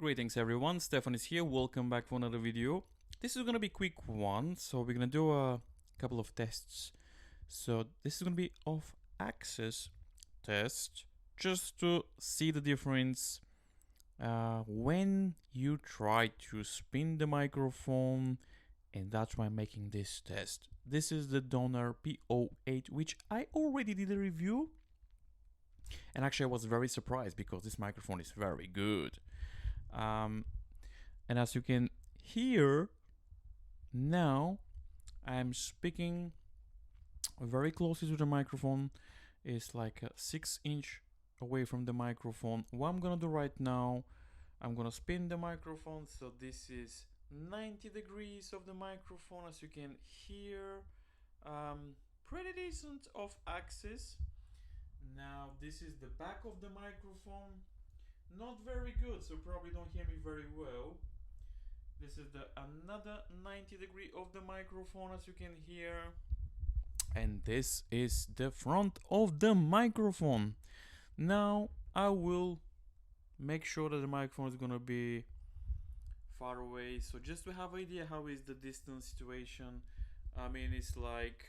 Greetings everyone, Stefan is here, welcome back for another video. This is gonna be a quick one, so we're gonna do a couple of tests. So this is gonna be off-axis test, just to see the difference when you try to spin the microphone, and that's why I'm making this test. This is the Donor PO-8, which I already did a review, and actually I was very surprised because this microphone is very good. And as you can hear now, I'm speaking very closely to the microphone. It's like 6 inch away from the microphone. What I'm gonna do right now, I'm gonna spin the microphone, so this is 90 degrees of the microphone. As you can hear, pretty decent off axis. Now this is the back of the microphone. Not very good, so probably don't hear me very well. This is the another 90 degree of the microphone, as you can hear. And this is the front of the microphone. Now I will make sure that the microphone is gonna be far away. So just to have an idea how is the distance situation. I mean, it's like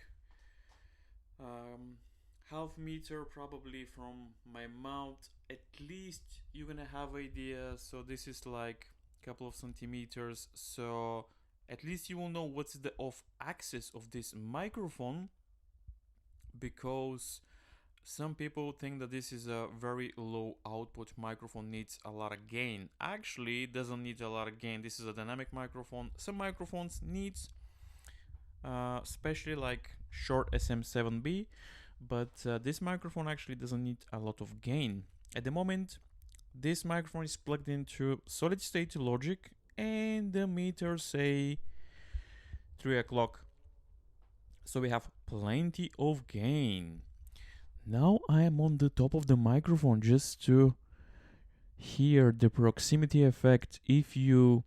half meter probably from my mouth. At least you're gonna have idea. So this is like a couple of centimeters, so at least you will know what's the off axis of this microphone, because some people think that this is a very low output microphone, needs a lot of gain. Actually, it doesn't need a lot of gain. This is a dynamic microphone. Some microphones needs especially like short SM7B, but this microphone actually doesn't need a lot of gain. At the moment, this microphone is plugged into solid state logic and the meters say 3 o'clock. So we have plenty of gain. Now I am on the top of the microphone just to hear the proximity effect. If you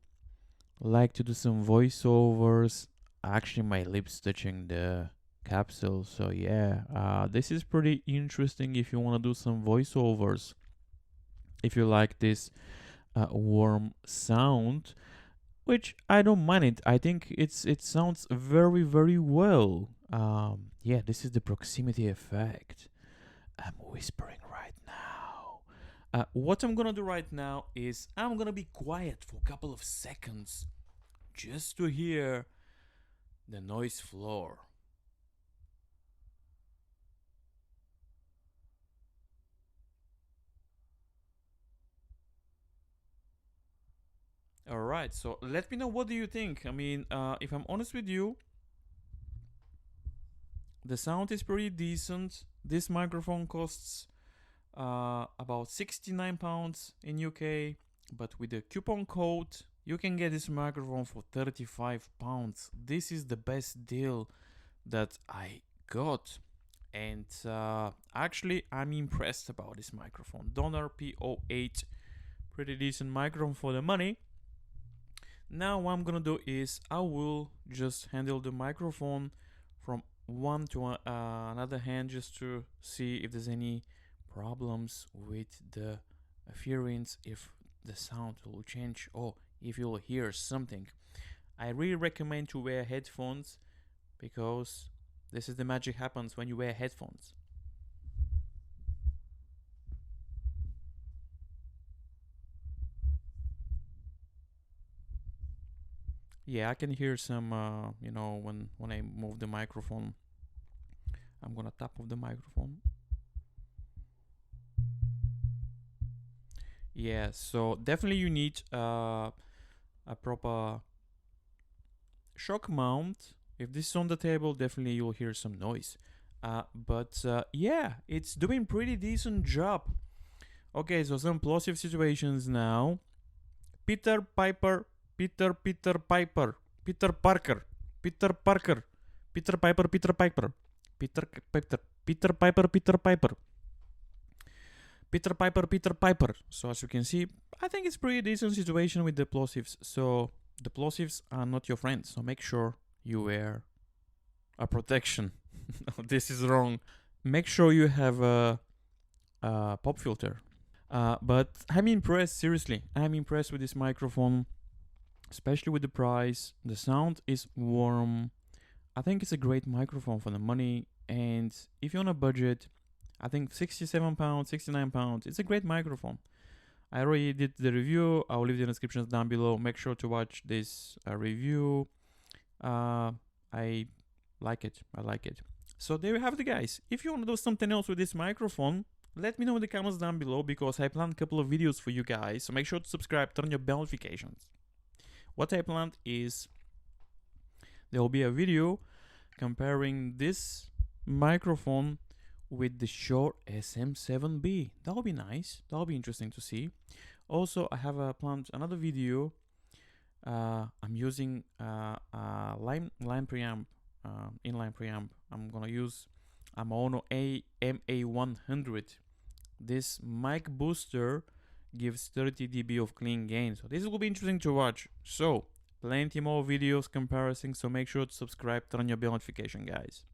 like to do some voiceovers, actually my lips touching the capsule, so yeah, this is pretty interesting if you want to do some voiceovers, if you like this warm sound, which I don't mind it. I think it sounds very well. Yeah, this is the proximity effect. I'm whispering right now. What I'm gonna do right now is I'm gonna be quiet for a couple of seconds just to hear the noise floor. Alright, so let me know, what do you think? I mean, if I'm honest with you, the sound is pretty decent. This microphone costs about £69 in UK, but with the coupon code you can get this microphone for £35. This is the best deal that I got, and actually I'm impressed about this microphone. Donor PO-8, pretty decent microphone for the money. Now what I'm gonna do is I will just handle the microphone from one to another hand, just to see if there's any problems with the interference, if the sound will change, or if you'll hear something. I really recommend to wear headphones, because this is the magic happens when you wear headphones. Yeah, I can hear some, when I move the microphone. I'm gonna tap off the microphone. Yeah, so definitely you need a proper shock mount. If this is on the table, definitely you'll hear some noise. But yeah, it's doing pretty decent job. Okay, so some plosive situations now. Peter Piper, Peter Piper, Peter Parker, Peter Parker, Peter Piper, Peter Piper, Peter Piper, Peter Piper, Peter Piper, Peter Piper, Peter Piper. So as you can see, I think it's pretty decent situation with the plosives. So the plosives are not your friends, so make sure you wear a protection. This is wrong. Make sure you have a pop filter. But I'm impressed, seriously. I'm impressed with this microphone, especially with the price. The sound is warm. I think it's a great microphone for the money. And if you're on a budget, I think £67, £69, it's a great microphone. I already did the review. I'll leave the descriptions down below. Make sure to watch this review. I like it. I like it. So there you have it, guys. If you want to do something else with this microphone, let me know in the comments down below, because I planned a couple of videos for you guys. So make sure to subscribe, turn on your bell notifications. What I planned is there will be a video comparing this microphone with the Shure SM7B. That'll be nice. That'll be interesting to see. Also, I have planned another video. I'm using line preamp, inline preamp. I'm gonna use a Mono MA100. This mic booster gives 30 dB of clean gain, so this will be interesting to watch. So plenty more videos comparing, so make sure to subscribe, turn on your bell notification, guys.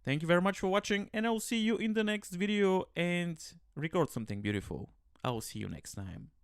Thank you very much for watching, and I'll see you in the next video and record something beautiful. I'll see you next time.